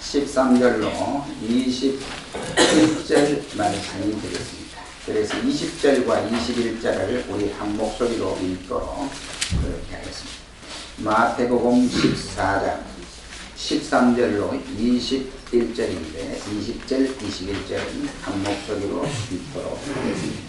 13절로 21절 말씀이 되겠습니다. 그래서 20절과 21절을 우리 한 목소리로 읽도록 그렇게 하겠습니다. 마태복음 14장 13절로 21절인데 20절, 21절은 한 목소리로 읽도록 하겠습니다.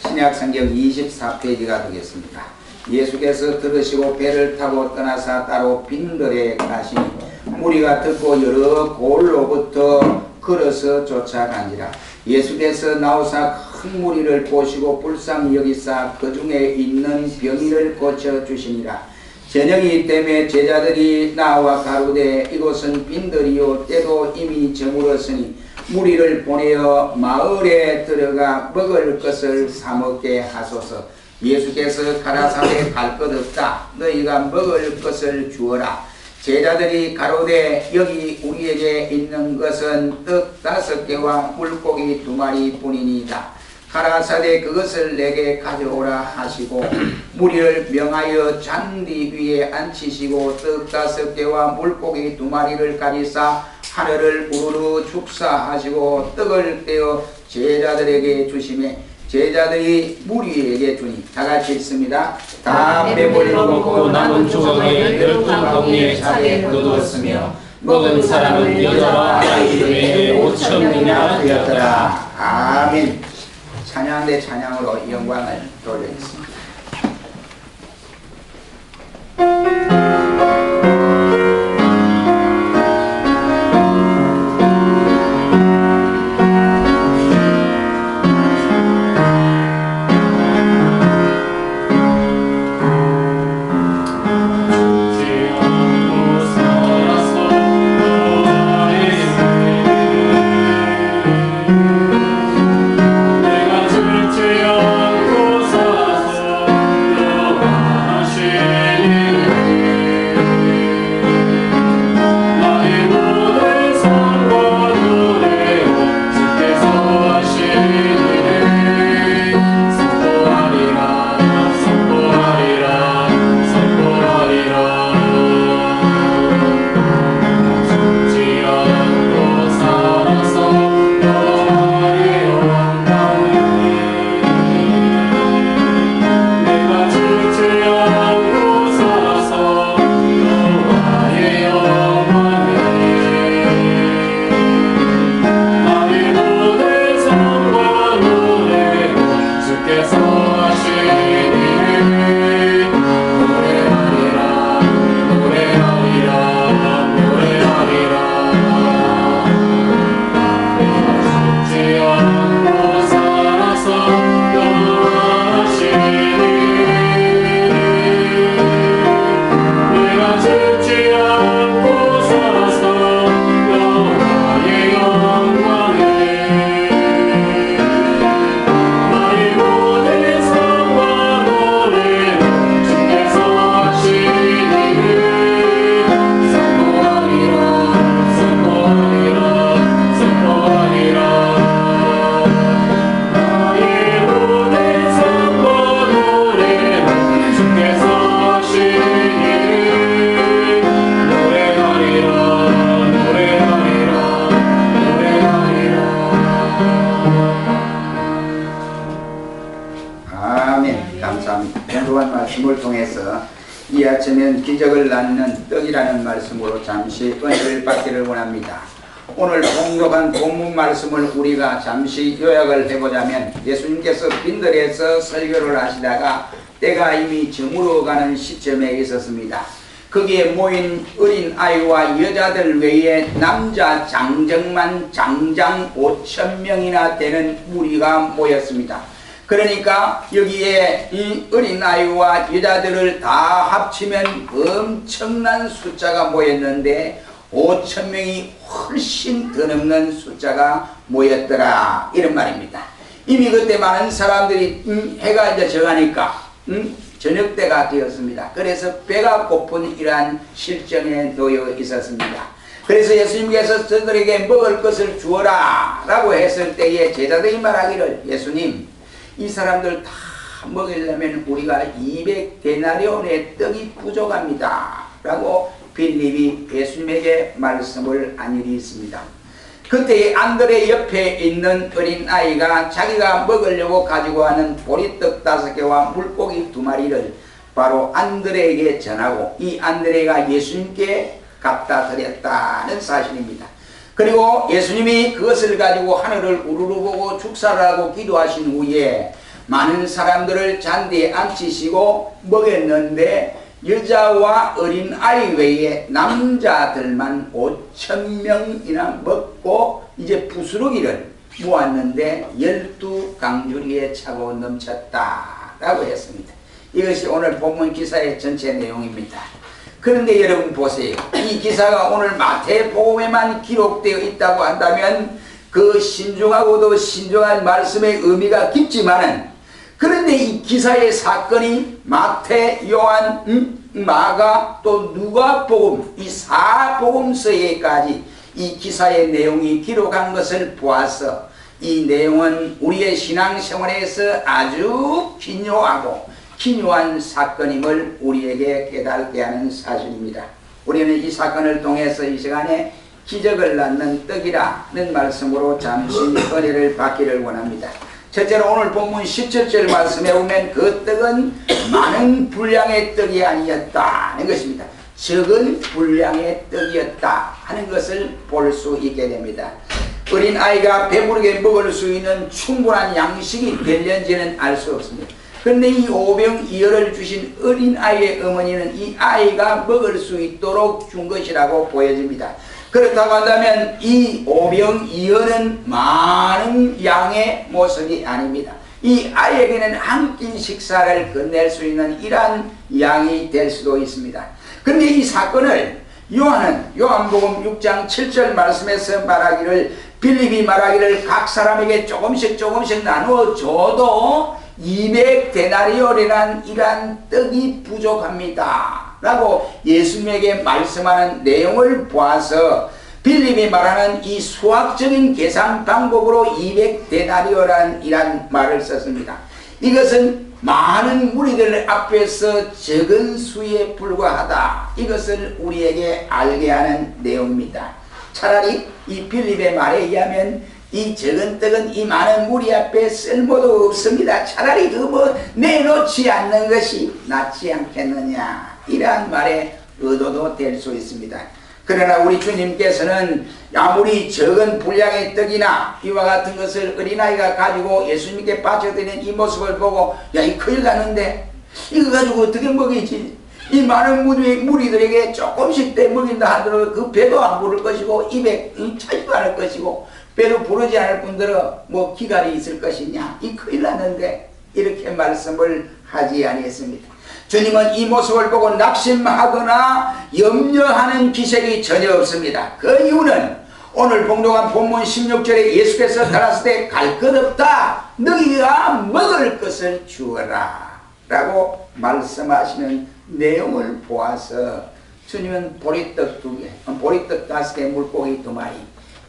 신약성경 24페이지가 되겠습니다. 예수께서 들으시고 배를 타고 떠나사 따로 빈들에 가시니 무리가 듣고 여러 곳로부터 걸어서 쫓아간지라. 예수께서 나오사 큰 무리를 보시고 불쌍히 여기사 그 중에 있는 병이를 고쳐주시니라. 저녁이 때문에 제자들이 나와 가로되 이곳은 빈들이요 때도 이미 저물었으니 무리를 보내어 마을에 들어가 먹을 것을 사먹게 하소서. 예수께서 가라사대 갈 것 없다. 너희가 먹을 것을 주어라. 제자들이 가로되 여기 우리에게 있는 것은 떡 5개와 물고기 2마리 뿐이니이다. 가라사대 그것을 내게 가져오라 하시고 무리를 명하여 잔디 위에 앉히시고 떡 5개와 물고기 2마리를 가리사 하늘을 우르르 축사하시고 떡을 떼어 제자들에게 주시매 제자들이 무리에게 주니 다같이 읽습니다. 다 배불러 먹고 남은 조각에 12덩이의 차례에 거두었으며 먹은 사람은 여자와 아이들에게 5,000명이나 되었더라. 아멘. 찬양 대 찬양으로 영광을 돌리겠습니다. 이 아침엔 기적을 낳는 떡이라는 말씀으로 잠시 은혜를 받기를 원합니다. 오늘 공독한 본문 말씀을 우리가 잠시 요약을 해보자면 예수님께서 빈들에서 설교를 하시다가 때가 이미 저물어가는 시점에 있었습니다. 거기에 모인 어린 아이와 여자들 외에 남자 장정만 장장 5,000명이나 되는 무리가 모였습니다. 그러니까 여기에 이 어린아이와 여자들을 다 합치면 엄청난 숫자가 모였는데 5,000명이 훨씬 더 넘는 숫자가 모였더라 이런 말입니다. 이미 그때 많은 사람들이 해가 이제 져가니까 저녁때가 되었습니다. 그래서 배가 고픈 이러한 실정에 놓여 있었습니다. 그래서 예수님께서 저들에게 먹을 것을 주어라 라고 했을 때에 제자들이 말하기를 예수님 이 사람들 다 먹으려면 우리가 200데나리온의 떡이 부족합니다 라고 빌립이 예수님에게 말씀을 한 일이 있습니다. 그때 안드레 옆에 있는 어린 아이가 자기가 먹으려고 가지고 하는 보리떡 5개와 물고기 2마리를 바로 안드레에게 전하고 이 안드레가 예수님께 갖다 드렸다는 사실입니다. 그리고 예수님이 그것을 가지고 하늘을 우르르 보고 축사를 하고 기도하신 후에 많은 사람들을 잔디에 앉히시고 먹였는데 여자와 어린 아이 외에 남자들만 5,000명이나 먹고 이제 부스러기를 모았는데 12강주리에 차고 넘쳤다라고 했습니다. 이것이 오늘 본문 기사의 전체 내용입니다. 그런데 여러분 보세요. 이 기사가 오늘 마태복음에만 기록되어 있다고 한다면 그 신중하고도 신중한 말씀의 의미가 깊지만은 그런데 이 기사의 사건이 마태, 요한, 마가 또 누가복음 이 4복음서에까지 이 기사의 내용이 기록한 것을 보아서 이 내용은 우리의 신앙생활에서 아주 기묘한 사건임을 우리에게 깨닫게 하는 사실입니다. 우리는 이 사건을 통해서 이 시간에 기적을 낳는 떡이라는 말씀으로 잠시 은혜를 받기를 원합니다. 첫째로 오늘 본문 17절 말씀에 보면 그 떡은 많은 분량의 떡이 아니었다는 것입니다. 적은 분량의 떡이었다 하는 것을 볼 수 있게 됩니다. 어린 아이가 배부르게 먹을 수 있는 충분한 양식이 될는지는 알 수 없습니다. 그런데 이 오병이어를 주신 어린 아이의 어머니는 이 아이가 먹을 수 있도록 준 것이라고 보여집니다. 그렇다고 한다면 이 오병이어는 많은 양의 모습이 아닙니다. 이 아이에게는 한 끼 식사를 끝낼 수 있는 이러한 양이 될 수도 있습니다. 그런데 이 사건을 요한복음 6장 7절 말씀에서 말하기를 빌립이 말하기를 각 사람에게 조금씩 나누어 줘도 200데나리온이란 이러한 떡이 부족합니다 라고 예수님에게 말씀하는 내용을 보아서 빌립이 말하는 이 수학적인 계산 방법으로 200데나리온이란 이란 말을 썼습니다. 이것은 많은 무리들 앞에서 적은 수에 불과하다. 이것을 우리에게 알게 하는 내용입니다. 차라리 이 빌립의 말에 의하면 이 적은 떡은 이 많은 무리 앞에 쓸모도 없습니다. 차라리 내놓지 않는 것이 낫지 않겠느냐. 이러한 말의 의도도 될 수 있습니다. 그러나 우리 주님께서는 아무리 적은 분량의 떡이나 이와 같은 것을 어린아이가 가지고 예수님께 바쳐드리는 이 모습을 보고 야, 이 큰일 났는데 이거 가지고 어떻게 먹이지? 이 많은 무리들에게 조금씩 때 먹인다 하더라도 그 배도 안 부를 것이고 입에 차지도 않을 것이고 배로 부르지 않을 뿐더러 뭐 기갈이 있을 것이냐, 이 큰일 났는데 이렇게 말씀을 하지 아니했습니다. 주님은 이 모습을 보고 낙심하거나 염려하는 기색이 전혀 없습니다. 그 이유는 오늘 봉독한 본문 16절에 예수께서 따랐을 때 갈 것 없다, 너희가 먹을 것을 주어라 라고 말씀하시는 내용을 보아서 주님은 보리떡 2개, 보리떡 5개, 물고기 2마리,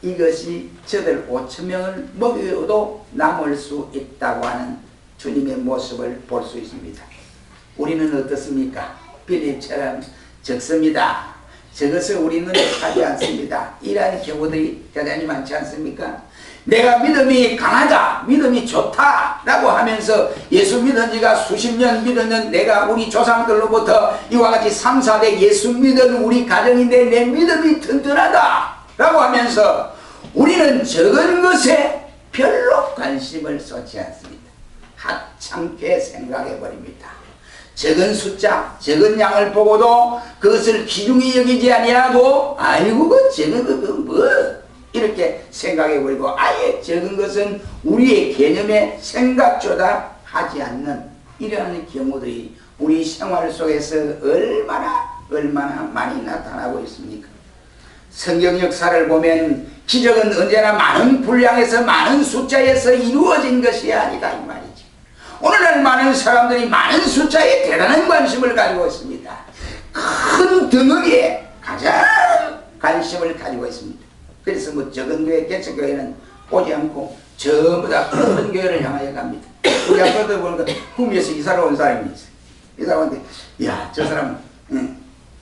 이것이 저들 5,000명을 먹여도 남을 수 있다고 하는 주님의 모습을 볼 수 있습니다. 우리는 어떻습니까? 빌립처럼 적습니다. 저것을 우리는 하지 않습니다. 이러한 경우들이 대단히 많지 않습니까? 내가 믿음이 강하다, 믿음이 좋다 라고 하면서 예수 믿은 지가 수십 년 믿었는 내가 우리 조상들로부터 이와 같이 3, 4대 예수 믿은 우리 가정인데 내 믿음이 튼튼하다 라고 하면서 우리는 적은 것에 별로 관심을 쏟지 않습니다. 하찮게 생각해 버립니다. 적은 숫자, 적은 양을 보고도 그것을 귀중히 여기지 아니하고 아이고 그 적은 거 뭐 이렇게 생각해 버리고 아예 적은 것은 우리의 개념에 생각조차 하지 않는 이러한 경우들이 우리 생활 속에서 얼마나 많이 나타나고 있습니까? 성경 역사를 보면 기적은 언제나 많은 분량에서 많은 숫자에서 이루어진 것이 아니다 이 말이지. 오늘날 많은 사람들이 많은 숫자에 대단한 관심을 가지고 있습니다. 큰 덩어리에 가장 관심을 가지고 있습니다. 그래서 뭐 적은 교회, 개척교회는 오지 않고 전부 다 큰 교회를 향하여 갑니다. 우리 아빠도 보니까 구미에서 이사를 온 사람이 있어요. 이사를 오는데 야, 저 사람은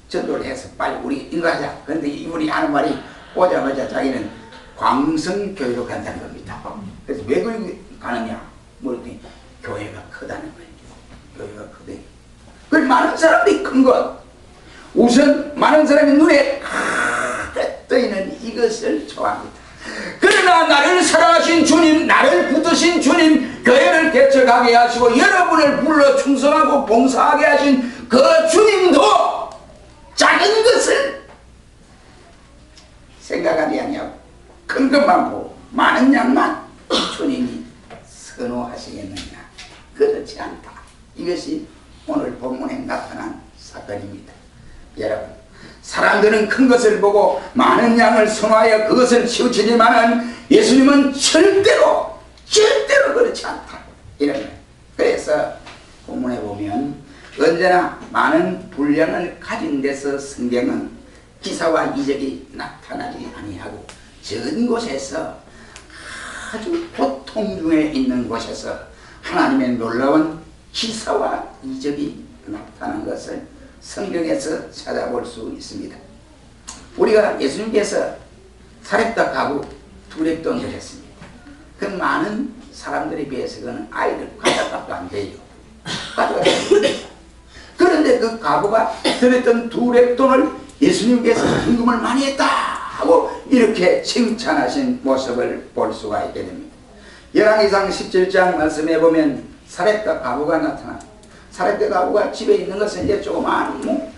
전도를 해서 빨리 우리 인도하자. 그런데 이분이 하는 말이 오자마자 자기는 광성교회로 간다는 겁니다. 그래서 왜 거기 가느냐 물었더니 교회가 크다는 거예요. 교회가 크대. 그 많은 사람들이 큰 것, 우선 많은 사람이 눈에 떠있는 이것을 좋아합니다. 그러나 나를 사랑하신 주님, 나를 붙드신 주님, 교회를 개척하게 하시고 여러분을 불러 충성하고 봉사하게 하신 그 주님도 작은 것을 생각하지 아니하고 큰 것만 보고 많은 양만 주님이 선호하시겠느냐. 그렇지 않다. 이것이 오늘 본문에 나타난 사건입니다. 여러분, 사람들은 큰 것을 보고 많은 양을 선호하여 그것을 치우치지만은 예수님은 절대로 그렇지 않다. 이런 거예요. 그래서 본문에 보면 언제나 많은 분량을 가진 데서 성경은 기사와 이적이 나타나지 아니하고 적은 곳에서 아주 고통 중에 있는 곳에서 하나님의 놀라운 기사와 이적이 나타난 것을 성경에서 찾아볼 수 있습니다. 우리가 예수님께서 사렙다 가구 두렉돈을 했습니다. 그 많은 사람들에 비해서 그는 아이들 가져값도 안 돼요. 그런데 그 가구가 들었던 두렉돈을 예수님께서 헌금을 많이 했다 하고 이렇게 칭찬하신 모습을 볼 수가 있게 됩니다. 열왕기상 17장 말씀해 보면 사렙다 가구가 나타납니다. 사렙다 가구가 집에 있는 것은 이제 조그마한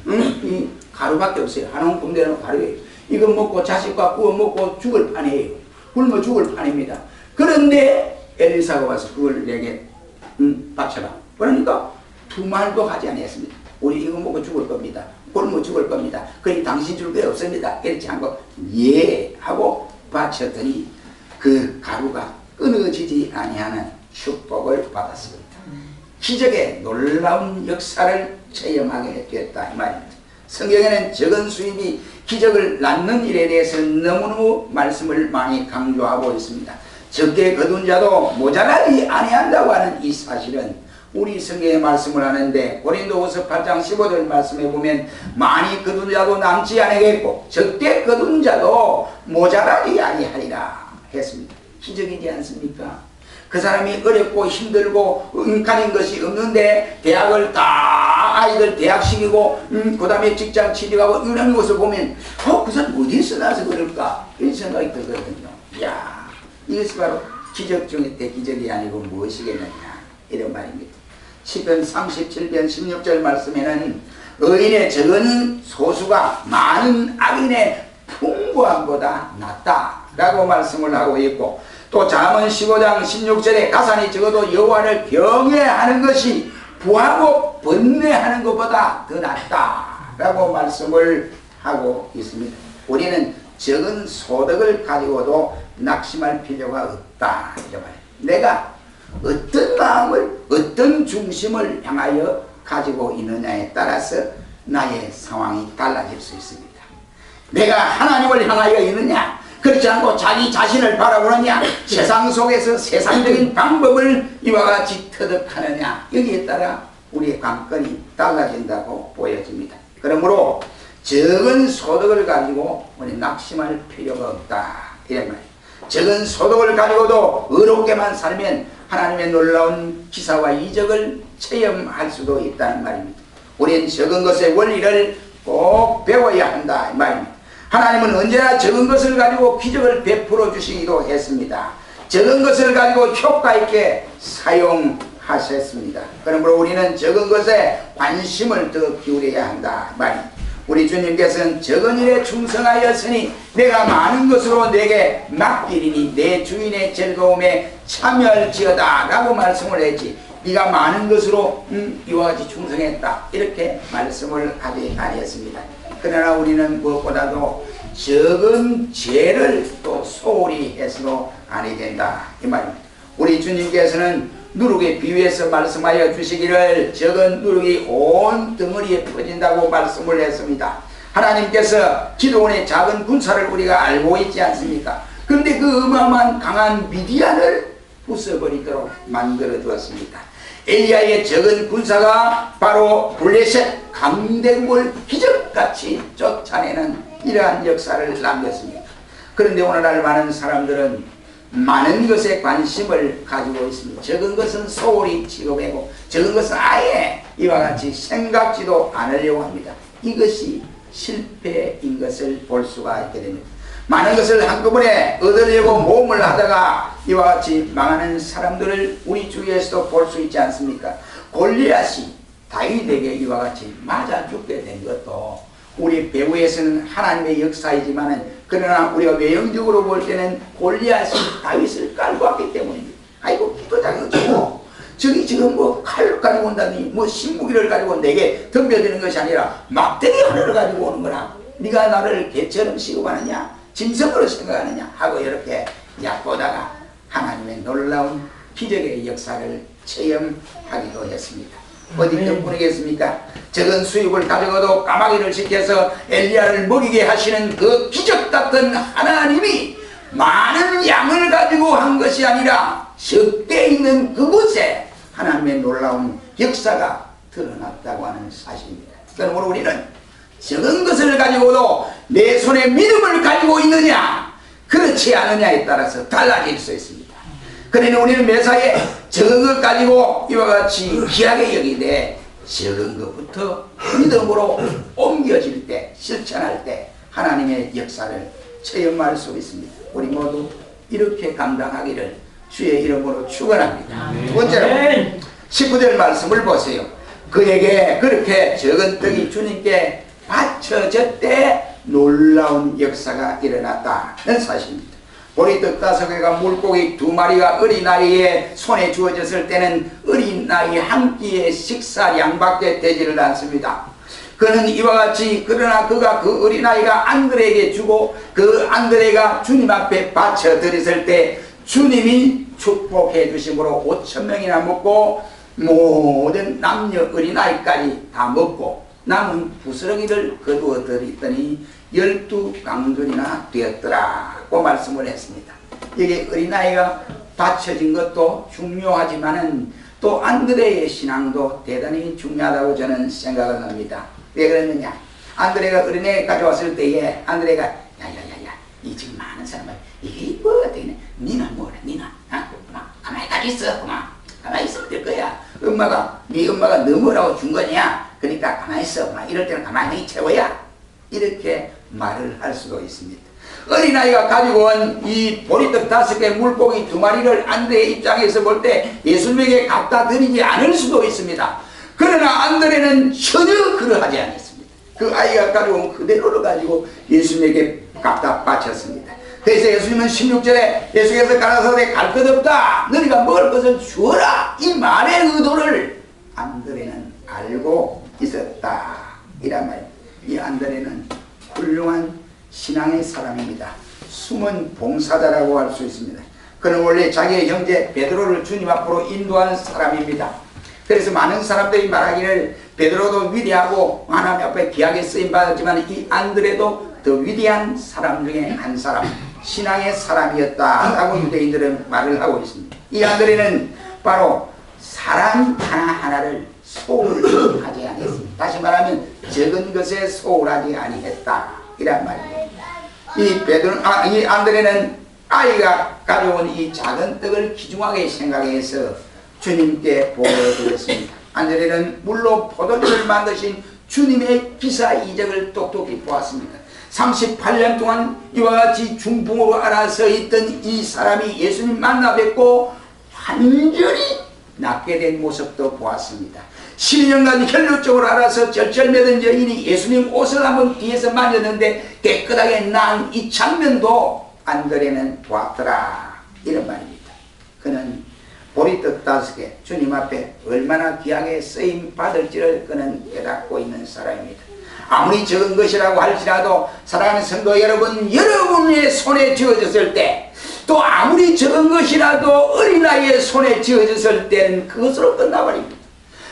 이 가루밖에 없어요. 한 움큼되는 가루예요. 이거 먹고 자식과 구워 먹고 죽을 판이에요. 굶어 죽을 판입니다. 그런데 엘리사가 와서 그걸 내게 바쳐라. 그러니까 두 말도 하지 않았습니다. 우리 이거 먹고 죽을 겁니다. 굶어 죽을 겁니다. 그러니 당신 줄 게 없습니다. 그렇지 않고 예 하고 바쳤더니 그 가루가 끊어지지 아니하는 축복을 받았습니다. 기적의 놀라운 역사를 체험하게 되었다 이 말입니다. 성경에는 적은 수입이 기적을 낳는 일에 대해서 너무너무 말씀을 많이 강조하고 있습니다. 적게 거둔 자도 모자라지 아니한다고 하는 이 사실은 우리 성경의 말씀을 하는데 고린도후서 8장 15절 말씀에 보면 많이 거둔 자도 남지 않겠고 적게 거둔 자도 모자라지 아니하리라 했습니다. 기적이지 않습니까? 그 사람이 어렵고 힘들고 가진 것이 없는데 대학을 다 아이들 대학시키고 그 다음에 직장 취직하고 이런 것을 보면 그 사람 어디서 나서 그럴까 이런 생각이 들거든요. 이야, 이것이 바로 기적 중에 대기적이 아니고 무엇이겠느냐 이런 말입니다. 시편 37편 16절 말씀에는 의인의 적은 소수가 많은 악인의 풍부함보다 낫다 라고 말씀을 하고 있고 또 잠언 15장 16절에 가산이 적어도 여호와를 경외하는 것이 부하고 번뇌하는 것보다 더 낫다 라고 말씀을 하고 있습니다. 우리는 적은 소득을 가지고도 낙심할 필요가 없다 이런 말이에요. 내가 어떤 마음을 어떤 중심을 향하여 가지고 있느냐에 따라서 나의 상황이 달라질 수 있습니다. 내가 하나님을 향하여 있느냐 그렇지 않고 자기 자신을 바라보느냐 세상 속에서 세상적인 방법을 이와 같이 터득하느냐 여기에 따라 우리의 관건이 달라진다고 보여집니다. 그러므로 적은 소득을 가지고 우리 낙심할 필요가 없다 이런 말이에요. 적은 소득을 가지고도 의롭게만 살면 하나님의 놀라운 기사와 이적을 체험할 수도 있다는 말입니다. 우리는 적은 것의 원리를 꼭 배워야 한다 이 말입니다. 하나님은 언제나 적은 것을 가지고 기적을 베풀어 주시기도 했습니다. 적은 것을 가지고 효과 있게 사용하셨습니다. 그러므로 우리는 적은 것에 관심을 더 기울여야 한다 말입니다. 우리 주님께서는 적은 일에 충성하였으니 내가 많은 것으로 내게 맡기리니 내 주인의 즐거움에 참여할지어다 라고 말씀을 했지 네가 많은 것으로 이와 같이 충성했다 이렇게 말씀을 하지 아니했습니다. 그러나 우리는 무엇보다도 적은 죄를 또 소홀히 해서도 아니 된다 이 말입니다. 우리 주님께서는 누룩에 비유해서 말씀하여 주시기를 적은 누룩이 온 덩어리에 퍼진다고 말씀을 했습니다. 하나님께서 기드온의 작은 군사를 우리가 알고 있지 않습니까? 그런데 그 어마어마한 강한 미디안을 부숴버리도록 만들어 두었습니다. 엘리야의 적은 군사가 바로 블레셋 강대국을 기적같이 쫓아내는 이러한 역사를 남겼습니다. 그런데 오늘날 많은 사람들은 많은 것에 관심을 가지고 있습니다. 적은 것은 소홀히 취급하고 적은 것은 아예 이와 같이 생각지도 않으려고 합니다. 이것이 실패인 것을 볼 수가 있게 됩니다. 많은 것을 한꺼번에 얻으려고 모험을 하다가 이와 같이 망하는 사람들을 우리 주위에서도 볼 수 있지 않습니까? 골리앗이 다윗에게 이와 같이 맞아 죽게 된 것도 우리 배후에서는 하나님의 역사이지만은 그러나 우리가 외형적으로 볼 때는 골리앗이 다윗을 깔고 왔기 때문입니다. 아이고 기도장이 어쩌고 저기 지금 뭐 칼을 가지고 온다니 뭐 신무기를 가지고 내게 덤벼드는 것이 아니라 막대기 하나를 가지고 오는 거라. 네가 나를 개처럼 취급하느냐 짐승으로 생각하느냐 하고 이렇게 얕보다가 하나님의 놀라운 기적의 역사를 체험하기도 했습니다. 어디 덕분이겠습니까? 적은 수입을 가져가도 까마귀를 시켜서 엘리야를 먹이게 하시는 그 기적 같은 하나님이 많은 양을 가지고 한 것이 아니라 적게 있는 그곳에 하나님의 놀라운 역사가 드러났다고 하는 사실입니다. 그러므로 우리는 적은 것을 가지고도 내 손에 믿음을 가지고 있느냐 그렇지 않느냐에 따라서 달라질 수 있습니다. 그러니 우리는 매사에 적은 것 가지고 이와 같이 귀하게 여기되 적은 것부터 믿음으로 옮겨질 때 실천할 때 하나님의 역사를 체험할 수 있습니다. 우리 모두 이렇게 감당하기를 주의 이름으로 축원합니다. 두 번째로 19절 말씀을 보세요. 그에게 그렇게 적은 떡이 주님께 바쳐졌대 놀라운 역사가 일어났다는 사실입니다. 보리떡 5개가 물고기 2마리가 어린아이의 손에 주어졌을 때는 어린아이 한 끼의 식사량밖에 되지를 않습니다. 그는 이와 같이 그러나 그가 그 어린아이가 안드레에게 주고 그 안드레가 주님 앞에 바쳐드렸을 때 주님이 축복해 주심으로 5,000명이나 먹고 모든 남녀 어린아이까지 다 먹고 남은 부스러기를 거두어 드렸더니 12강들이나 되었더라고 말씀을 했습니다. 여기 어린아이가 바쳐진 것도 중요하지만은 또 안드레의 신앙도 대단히 중요하다고 저는 생각을 합니다. 왜 그랬느냐? 안드레가 어린애 가져왔을 때에 안드레가 야야야야 이 지금 많은 사람을 이게 뭐 어떻게 니나 뭐라 니나 가만히 가있어 가만히 있으면 될 거야. 엄마가 네 엄마가 너 뭐라고 준 거냐? 그러니까 가만히 있어 이럴 때는 가만히 최고야 이렇게 말을 할 수도 있습니다. 어린아이가 가지고 온 이 보리떡 5개 물고기 2마리를 안드레의 입장에서 볼 때 예수님에게 갖다 드리지 않을 수도 있습니다. 그러나 안드레는 전혀 그러하지 않았습니다. 그 아이가 가지고 온 그대로를 가지고 예수님에게 갖다 바쳤습니다. 그래서 예수님은 16절에 예수께서 가라사대 갈 것 없다 너희가 먹을 것을 주어라 이 말의 의도를 안드레는 알고 있었다 이란 말입니다. 이 안드레는 훌륭한 신앙의 사람입니다. 숨은 봉사자라고 할 수 있습니다. 그는 원래 자기의 형제 베드로를 주님 앞으로 인도하는 사람입니다. 그래서 많은 사람들이 말하기를 베드로도 위대하고 하나님 앞에 귀하게 쓰임받았지만 이 안드레도 더 위대한 사람 중에 한 사람 신앙의 사람이었다라고 유대인들은 말을 하고 있습니다. 이 안드레는 바로 사람 하나하나를 소홀하지 아니했습니다. 다시 말하면 적은 것에 소홀하지 아니했다 이란 말이에요. 이 안드레는 아이가 가져온 이 작은 떡을 귀중하게 생각해서 주님께 보여드렸습니다. 안드레는 물로 포도주를 만드신 주님의 기사 이적을 똑똑히 보았습니다. 38년 동안 이와 같이 중풍으로 앓아서 있던 이 사람이 예수님 만나 뵙고 완전히 낫게 된 모습도 보았습니다. 12년간 혈루증으로 앓아서 절절매던 여인이 예수님 옷을 한번 뒤에서 만졌는데 깨끗하게 나은 이 장면도 안드레는 보았더라 이런 말입니다. 그는 보리떡 5개 주님 앞에 얼마나 귀하게 쓰임 받을지를 그는 깨닫고 있는 사람입니다. 아무리 적은 것이라고 할지라도 사랑하는 성도 여러분, 여러분의 손에 쥐어졌을 때 또 아무리 적은 것이라도 어린아이의 손에 쥐어졌을 때는 그것으로 끝나버립니다.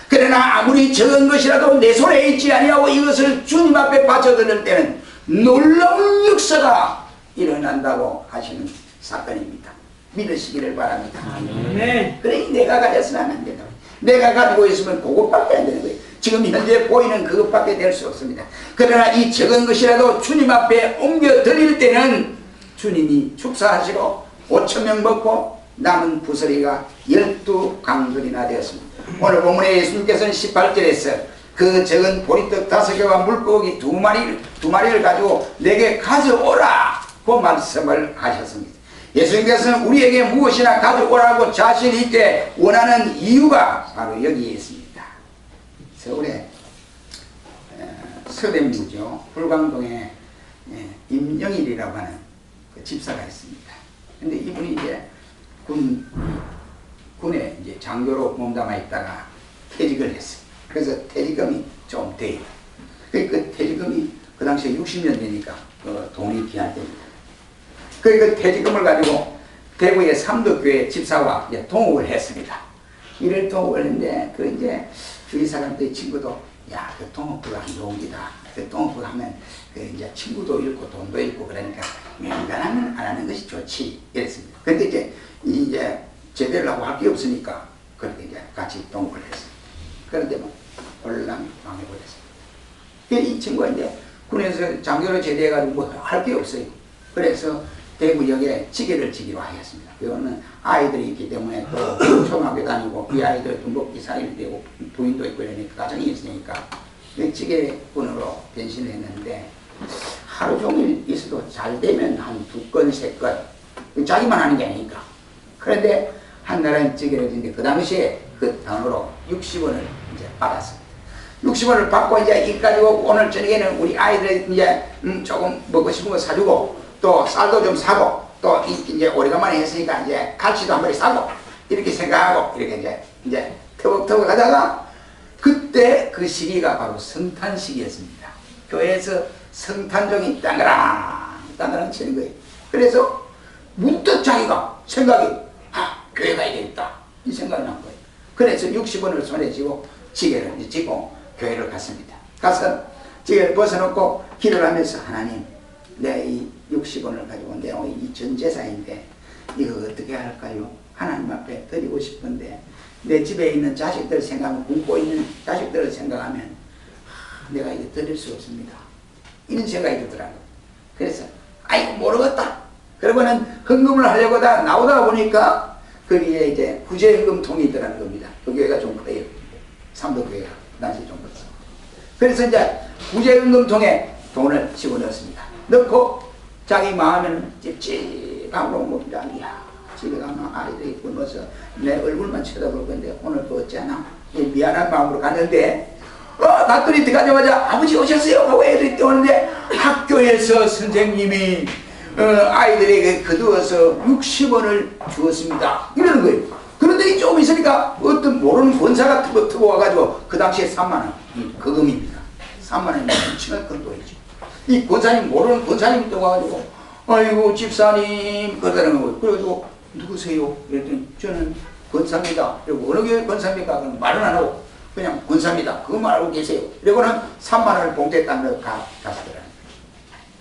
그러나 아무리 적은 것이라도 내 손에 있지 아니하고 이것을 주님 앞에 바쳐드릴 때는 놀라운 역사가 일어난다고 하시는 사건입니다. 믿으시기를 바랍니다. 아멘. 그래 내가 가졌으면 안 된다. 내가 가지고 있으면 그것밖에 안 되는 거예요. 지금 현재 보이는 그것밖에 될 수 없습니다. 그러나 이 적은 것이라도 주님 앞에 옮겨 드릴 때는 주님이 축사하시고 5,000명 먹고 남은 부스러기가 12강들이나 되었습니다. 오늘 본문에 예수님께서는 18절에서 그 적은 보리떡 5개와 물고기 2마리를 가지고 내게 가져오라 그 말씀을 하셨습니다. 예수님께서는 우리에게 무엇이나 가져오라고 자신 있게 원하는 이유가 바로 여기에 있습니다. 서울에 서대문이죠. 불광동에 임영일이라고 하는 그 집사가 있습니다. 근데 이분이 이제 군에 이제 장교로 몸담아 있다가 퇴직을 했어요. 그래서 퇴직금이 좀 돼요. 그 퇴직금이 그 당시에 60년 되니까 그 돈이 귀할 때입니다. 그 퇴직금을 가지고 대구의 삼덕교회 집사와 이제 동업을 했습니다. 이를 동업을 했는데 그 이제 주위 사람들의 친구도 야, 그 동업부가 좋은 기다. 그 동업부 하면 그 이제 친구도 잃고 돈도 잃고 그러니까 명단하면 안 하는 것이 좋지 이랬습니다. 근데 이제 제대로 하고 할 게 없으니까 그렇게 이제 같이 동업을 했습니다. 그런데 뭐 홀랑 망해버렸습니다. 이 친구가 이제 군에서 장교로 제대해가지고 뭐 할 게 없어요. 그래서 대구역에 지게를 지기로 하였습니다. 그거는 아이들이 있기 때문에 또 초등학교 다니고 이 아이들 먹기 살이 되고 부인도 있고 이러니까 가정이 있으니까 지게꾼으로 변신을 했는데 하루 종일 있어도 잘 되면 한 2건, 3건 자기만 하는 게 아니니까. 그런데 한날은 지게를 지는데 그 당시에 그 단으로 60원을 이제 받았습니다. 60원을 받고 이제 이 가지고 오늘 저녁에는 우리 아이들 이제 조금 먹고 싶은 거 사주고 또 쌀도 좀 사고 또 이제 오래간만에 했으니까 이제 갈치도 한 마리 사고 이렇게 생각하고 이렇게 이제 터벅터벅 하다가 그때 그 시기가 바로 성탄 시기였습니다. 교회에서 성탄종이 땅그랑 치는 거예요. 그래서 문득 자기가 생각이 교회 가야 되겠다 이 생각이 난 거예요. 그래서 60원을 손에 쥐고 지게를 쥐고 교회를 갔습니다. 가서 지게를 벗어놓고 기도를 하면서 하나님 내가 이 60원을 가지고 내가 이 전 재산인데 이거 어떻게 할까요? 하나님 앞에 드리고 싶은데 내 집에 있는 자식들 생각하면 굶고 있는 자식들을 생각하면 내가 이거 드릴 수 없습니다. 이런 생각이 들더라고요. 그래서 아이고 모르겠다. 그러고는 헌금을 하려고 다 나오다 보니까 거기에 이제 구제헌금통이 있더라는 겁니다. 그 교회가 좀 커요. 삼덕교회가 그 당시 좀 컸어. 그래서 이제 구제헌금통에 돈을 집어넣었습니다. 넣고 자기 마음에는 찝찝하고 뭡니다. 이야 집에 가면 아이들이 굶어서 내 얼굴만 쳐다볼 건데 오늘 그 어쩌나 미안한 마음으로 갔는데 갔더니 들어가자마자 아버지 오셨어요 하고 애들이 뛰어오는데 학교에서 선생님이 아이들에게 거두어서 60원을 주었습니다 이러는 거예요. 그런데 조금 있으니까 어떤 모르는 권사가 터벅터벅 와가지고 그 당시에 3만원 거금입니다. 3만원이면 엄청난 큰 돈이죠. 이 권사님 모르는 권사님이 또 와가지고 아이고 집사님 그러다는 거예요. 그래가지고 누구세요? 그랬더니 저는 권사입니다. 그리고 어느 교회 권사입니까? 그럼 말은 안 하고 그냥 권사입니다. 그것만 알고 계세요. 그리고는 3만원을 봉투에 딱 넣어 가시더라고요.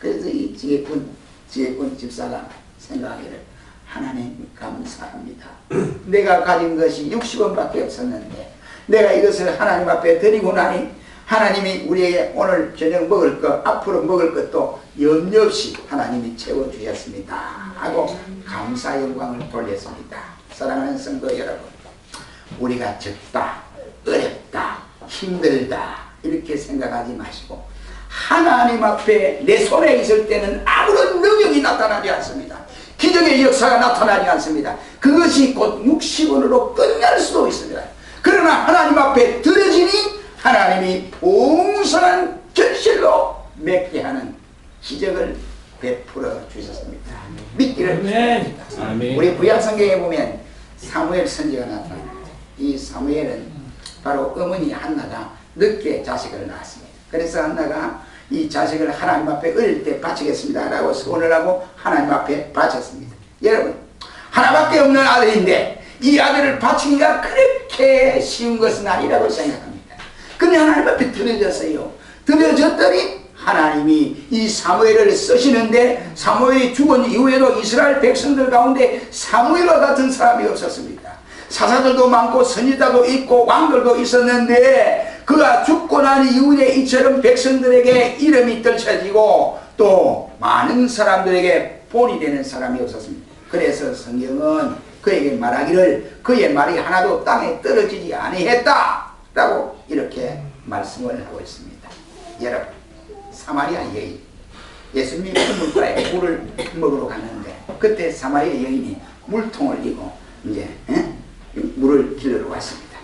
그래서 이 지혜꾼 집사가 생각하기를 하나님 감사합니다. 내가 가진 것이 60원밖에 없었는데 내가 이것을 하나님 앞에 드리고 나니 하나님이 우리에게 오늘 저녁 먹을 것 앞으로 먹을 것도 염려 없이 하나님이 채워주셨습니다 하고 감사 영광을 돌렸습니다. 사랑하는 성도 여러분, 우리가 적다 어렵다 힘들다 이렇게 생각하지 마시고 하나님 앞에 내 손에 있을 때는 아무런 능력이 나타나지 않습니다. 기적의 역사가 나타나지 않습니다. 그것이 곧 60원으로 끝날 수도 있습니다. 그러나 하나님 앞에 드려지니 하나님이 풍성한 결실로 맺게 하는 기적을 베풀어 주셨습니다. 믿기를 바랍니다. 우리 구약성경에 보면 사무엘 선지가 나타납니다. 이 사무엘은 바로 어머니 한나가 늦게 자식을 낳았습니다. 그래서 한나가 이 자식을 하나님 앞에 어릴 때 바치겠습니다 라고 소원을 하고 하나님 앞에 바쳤습니다. 여러분 하나밖에 없는 아들인데 이 아들을 바치기가 그렇게 쉬운 것은 아니라고 생각합니다. 근데 하나님 앞에 드려졌어요. 드려졌더니 하나님이 이 사무엘을 쓰시는데 사무엘이 죽은 이후에도 이스라엘 백성들 가운데 사무엘과 같은 사람이 없었습니다. 사사들도 많고 선지자도 있고 왕들도 있었는데 그가 죽고 난 이후에 이처럼 백성들에게 이름이 떨쳐지고 또 많은 사람들에게 본이 되는 사람이 없었습니다. 그래서 성경은 그에게 말하기를 그의 말이 하나도 땅에 떨어지지 아니했다 라고 이렇게 말씀을 하고 있습니다. 여러분, 사마리아 여인, 예수님이 물가에 물을 먹으러 갔는데 그때 사마리아 여인이 물통을 이고 이제 물을 길러 왔습니다.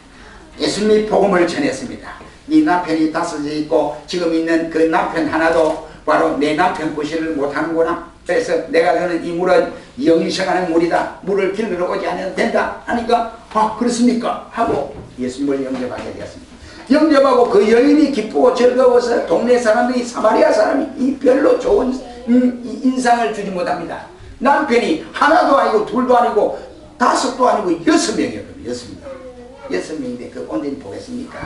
예수님이 복음을 전했습니다. 네 남편이 다섯이 있고 지금 있는 그 남편 하나도 바로 내 남편 구실을 못하는구나. 그래서 내가 주는 이 물은 영생하는 물이다. 물을 길러 오지 않아도 된다 하니까 아 그렇습니까? 하고 예수님을 영접하게 되었습니다. 영접하고 그 여인이 기쁘고 즐거워서 동네 사람들이 사마리아 사람이 이 별로 좋은 인상을 주지 못합니다. 남편이 하나도 아니고 둘도 아니고 다섯도 아니고 6명이었거든요. 6명인데 그 온전히 보겠습니까?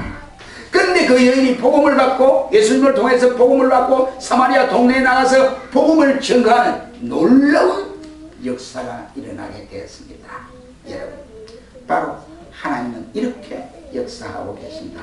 그런데 그 여인이 복음을 받고 예수님을 통해서 복음을 받고 사마리아 동네에 나가서 복음을 전가하는 놀라운 역사가 일어나게 되었습니다. 여러분, 바로 하나님은 이렇게 역사하고 계신다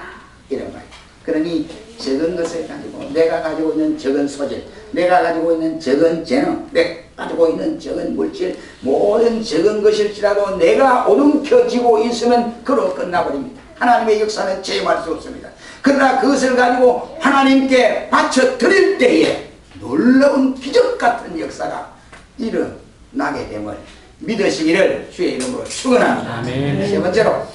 이런 말이에요. 그러니 적은 것을 가지고 내가 가지고 있는 적은 소질, 내가 가지고 있는 적은 재능, 내가 가지고 있는 적은 물질, 모든 적은 것일지라도 내가 오lum켜지고 있으면 그로 끝나버립니다. 하나님의 역사는 제어할 수 없습니다. 그러나 그것을 가지고 하나님께 바쳐 드릴 때에 놀라운 기적 같은 역사가 일어나게 됨을 믿으시기를 주의 이름으로 축원합니다. 아멘. 세 번째로,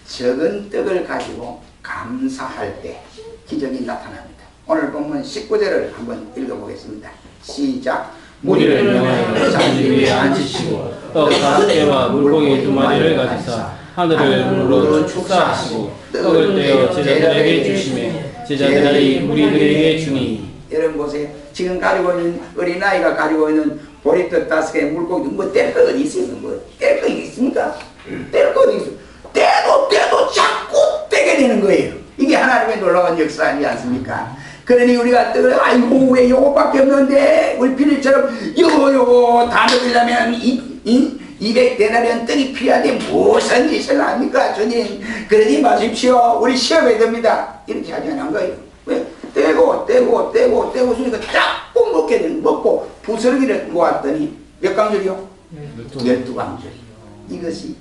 적은 떡을 가지고 감사할 때 기적이 나타납니다. 오늘 본문 19절을 한번 읽어보겠습니다. 시작. 무리를 명하여 잔디 위에 앉히시고 떡 5개와 물고기 2마리를 가지사 하늘을 물로 축사하시고 떡을 떼어 제자들에게 주시매 제자들이 무리들에게 주니. 여러분 보세요. 지금 가지고 있는 어린아이가 가지고 있는 보리떡 5개, 물고기 뭐 뗄 거 어디 있어요? 뭐 뗄 거 있습니까? 뗄 거 어디 있어요? 떼도 자꾸 떼게 되는 거예요. 이게 하나님의 놀라운 역사 아니지 않습니까? 그러니 우리가 떡을 아이고 왜 요거밖에 없는데 우리 빌립처럼 요거 다 먹으려면 200데나리온 떡이 필요한데 무슨 짓을 합니까 주님? 그러지 마십시오. 우리 시험해야 됩니다. 이렇게 하지 않은 거예요. 왜? 떼고 주니까 자꾸 먹게 되는 먹고 부스러기를 모았더니 몇 강줄이요? 12강줄. 이것이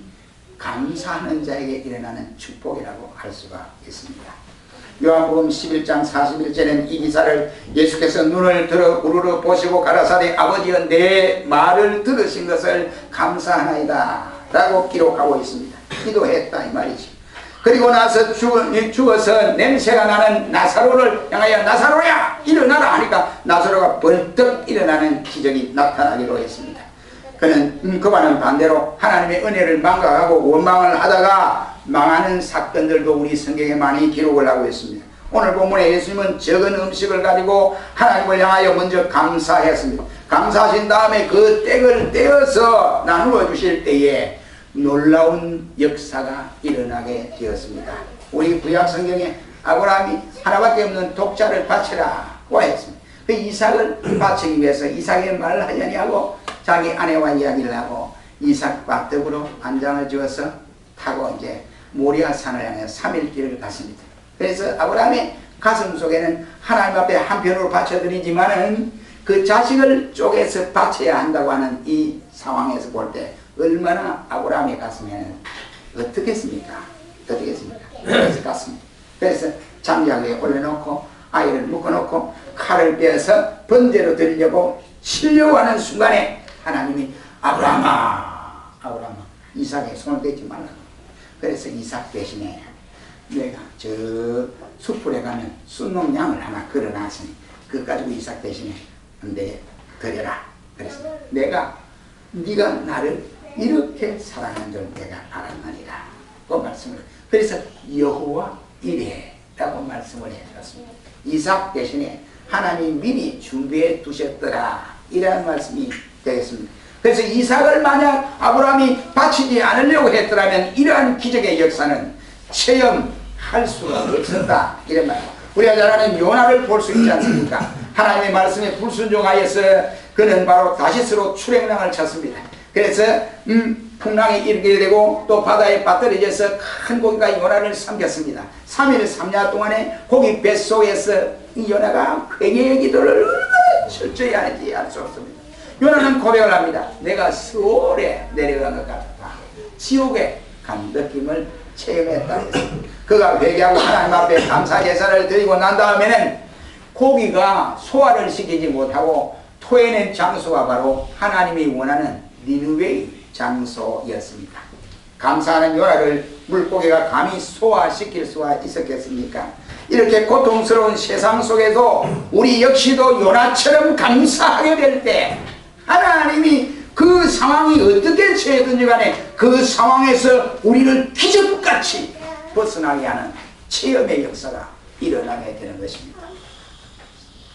감사하는 자에게 일어나는 축복이라고 할 수가 있습니다. 요한복음 11장 41절에는 이 기사를 예수께서 눈을 들어 우르르 보시고 가라사대 아버지여 내 말을 들으신 것을 감사하나이다 라고 기록하고 있습니다. 기도했다 이 말이지. 그리고 나서 죽어서 냄새가 나는 나사로를 향하여 나사로야 일어나라 하니까 나사로가 벌떡 일어나는 기적이 나타나기로 했습니다. 그는 그와는 반대로 하나님의 은혜를 망각하고 원망을 하다가 망하는 사건들도 우리 성경에 많이 기록을 하고 있습니다. 오늘 본문에 예수님은 적은 음식을 가지고 하나님을 향하여 먼저 감사했습니다. 감사하신 다음에 그 떡을 떼어서 나누어 주실 때에 놀라운 역사가 일어나게 되었습니다. 우리 구약 성경에 아브라함이 하나밖에 없는 독자를 바치라고 했습니다. 그 이삭을 바치기 위해서 이삭의 말을 하자니 하고 자기 아내와 이야기를 하고 이삭 밭떡으로 안장을 지어서 타고 이제 모리아 산을 향해 3일 길을 갔습니다. 그래서 아브라함의 가슴 속에는 하나님 앞에 한편으로 바쳐드리지만은 그 자식을 쪼개서 바쳐야 한다고 하는 이 상황에서 볼 때 얼마나 아브라함의 가슴에는 어떻겠습니까? 그래서 갔습니다. 그래서 장작에 올려놓고 아이를 묶어놓고 칼을 빼어서 번제로 드리려고 치려고 하는 순간에 하나님이 아브라함아 이삭에 손을 대지 말라고. 그래서 이삭 대신에 내가 저 숯불에 가면 순놈 양을 하나 걸어놨으니 그거 가지고 이삭 대신에 내 드려라. 그래서 네가 나를 이렇게 사랑하는 줄 내가 알았느니라 그 말씀을. 그래서 여호와 이레라고 말씀을 해주었습니다. 이삭 대신에 하나님이 미리 준비해 두셨더라 이라는 말씀이 되겠습니다. 그래서 이삭을 만약 아브라함이 바치지 않으려고 했더라면 이러한 기적의 역사는 체험할 수가 없었다 이런 말. 우리가 잘 아는 요나를 볼 수 있지 않습니까? 하나님의 말씀에 불순종하여서 그는 바로 다시스로 출행랑을 쳤습니다. 그래서 풍랑이 일게 되고 또 바다에 빠뜨려져서 큰 고기가 요나를 삼켰습니다. 3일 3야 동안에 고기 뱃속에서 이 요나가 회개의 기도를 철저히 하는지 알 수 없습니다. 요나는 고백을 합니다. 내가 수월에 내려간 것 같다. 지옥에 간 느낌을 체험했다 했습니다. 그가 회개하고 하나님 앞에 감사 제사를 드리고 난 다음에는 고기가 소화를 시키지 못하고 토해낸 장소가 바로 하나님이 원하는 니느웨의 장소였습니다. 감사하는 요나를 물고기가 감히 소화시킬 수가 있었겠습니까? 이렇게 고통스러운 세상 속에도 우리 역시도 요나처럼 감사하게 될 때 하나님이 그 상황이 어떻게 처해든지 간에 그 상황에서 우리를 기적같이 벗어나게 하는 체험의 역사가 일어나게 되는 것입니다.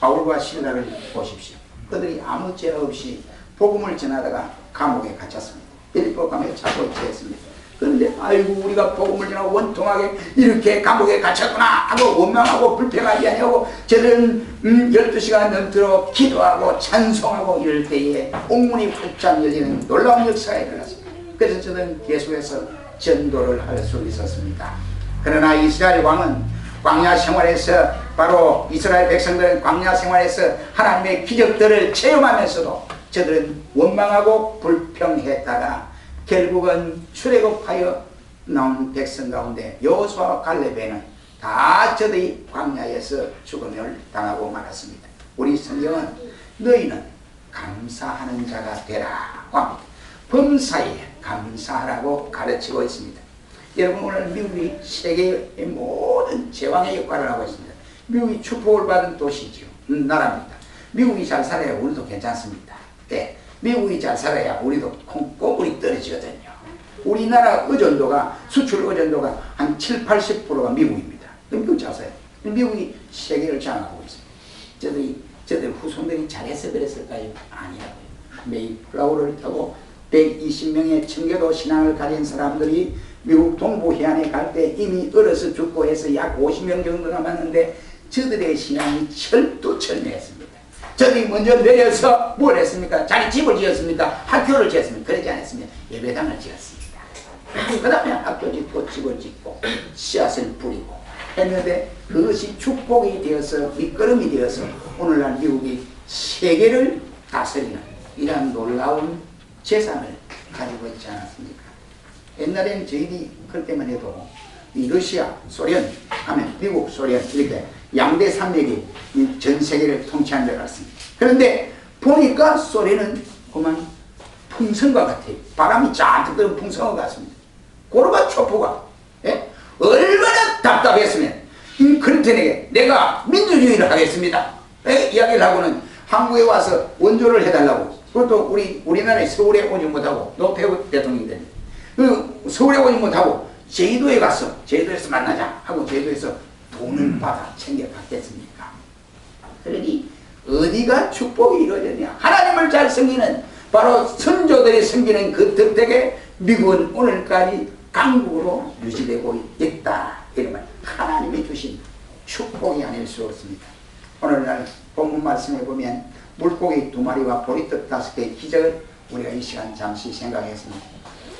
바울과 실라를 보십시오. 그들이 아무 죄 없이 복음을 전하다가 감옥에 갇혔습니다. 빌립보 감옥에 잡고 지냈습니다. 그런데 아이고 우리가 복음을 전하고 원통하게 이렇게 감옥에 갇혔구나 하고 원망하고 불평하지 아니하고 저들은 12시간 넘도록 기도하고 찬송하고 이럴 때에 옥문이 활짝 열리는 놀라운 역사가 일어났습니다. 그래서 저들은 계속해서 전도를 할 수 있었습니다. 그러나 이스라엘 왕은 광야 생활에서 바로 이스라엘 백성들은 광야 생활에서 하나님의 기적들을 체험하면서도 저들은 원망하고 불평했다가 결국은 출애굽하여 나온 백성 가운데 여호수아와 갈렙에는 다 저들이 광야에서 죽음을 당하고 말았습니다. 우리 성경은 너희는 감사하는 자가 되라 합니다. 범사에 감사하라고 가르치고 있습니다. 여러분 오늘 미국이 세계의 모든 제왕의 역할을 하고 있습니다. 미국이 축복을 받은 도시죠. 나라입니다. 미국이 잘 살아야 우리도 괜찮습니다. 네. 미국이 잘 살아야 우리도 콩고물이 떨어지거든요. 우리나라 의존도가 수출 의존도가 한 70~80%가 미국입니다. 미국 잘 살아요. 미국이 세계를 장악하고 있습니다. 저들 후손들이 잘해서 그랬을까요? 아니라고요. 메이플라워를 타고 120명의 청교도 신앙을 가진 사람들이 미국 동부 해안에 갈 때 이미 얼어서 죽고 해서 약 50명 정도 남았는데 저들의 신앙이 철두철미했습니다. 저들이 먼저 내려서 뭘 했습니까? 자기 집을 지었습니다. 학교를 지었습니다. 그러지 않았습니다. 예배당을 지었습니다. 그 다음에 학교 짓고 집을 짓고 씨앗을 뿌리고 했는데 그것이 축복이 되어서 밑거름이 되어서 오늘날 미국이 세계를 다스리는 이러한 놀라운 재산을 가지고 있지 않았습니까? 옛날에는 저희들이 그럴 때만 해도 이 러시아, 소련 하면 미국, 소련 이렇게 양대 산맥이 전 세계를 통치한 줄 알았습니다. 그런데 보니까 소련은 그만 풍선과 같아요. 바람이 잔뜩 들어 풍선과 같습니다. 고르바초프가 얼마나 답답했으면 클린턴에게 내가 민주주의를 하겠습니다. 이야기를 하고는 한국에 와서 원조를 해달라고. 그것도 우리나라에 서울에 오지 못하고 노태우 대통령이 됩니다. 서울에 오지 못하고 제주도에 가서 제주도에서 만나자 하고 제주도에서 돈을 받아 챙겨갔겠습니까? 그러니 어디가 축복이 이루어졌냐? 하나님을 잘 섬기는 바로 선조들이 섬기는 그 덕택에 미국은 오늘까지 강국으로 유지되고 있다. 이러면 하나님이 주신 축복이 아닐 수 없습니다. 오늘날 본문 말씀에 보면 물고기 2마리와 보리떡 5개의 기적을 우리가 이 시간 잠시 생각했습니다.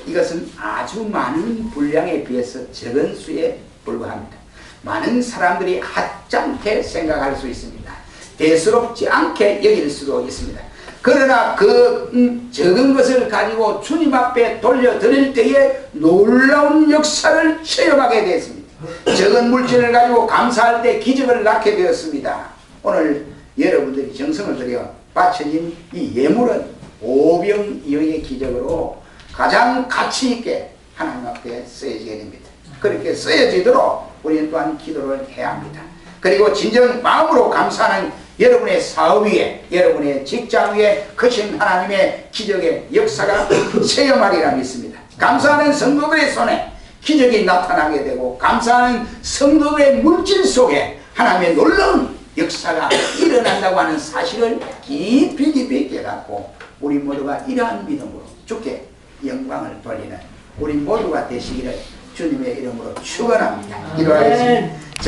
이것은 아주 많은 분량에 비해서 적은 수에 불과합니다. 많은 사람들이 하찮게 생각할 수 있습니다. 대수롭지 않게 여길 수도 있습니다. 그러나 그 적은 것을 가지고 주님 앞에 돌려드릴 때에 놀라운 역사를 체험하게 되었습니다. 적은 물질을 가지고 감사할 때 기적을 낳게 되었습니다. 오늘 여러분들이 정성을 들여 바쳐진 이 예물은 오병이어의 기적으로 가장 가치 있게 하나님 앞에 쓰여지게 됩니다. 그렇게 쓰여지도록 우리는 또한 기도를 해야 합니다. 그리고 진정 마음으로 감사하는 여러분의 사업 위에, 여러분의 직장 위에 크신 하나님의 기적의 역사가 체험하리라 믿습니다. 감사하는 성도들의 손에 기적이 나타나게 되고 감사하는 성도들의 물질 속에 하나님의 놀라운 역사가 일어난다고 하는 사실을 깊이 깨닫고 우리 모두가 이러한 믿음으로 주께 영광을 돌리는 우리 모두가 되시기를 주님의 이름으로 축원합니다. 기도하겠습니다.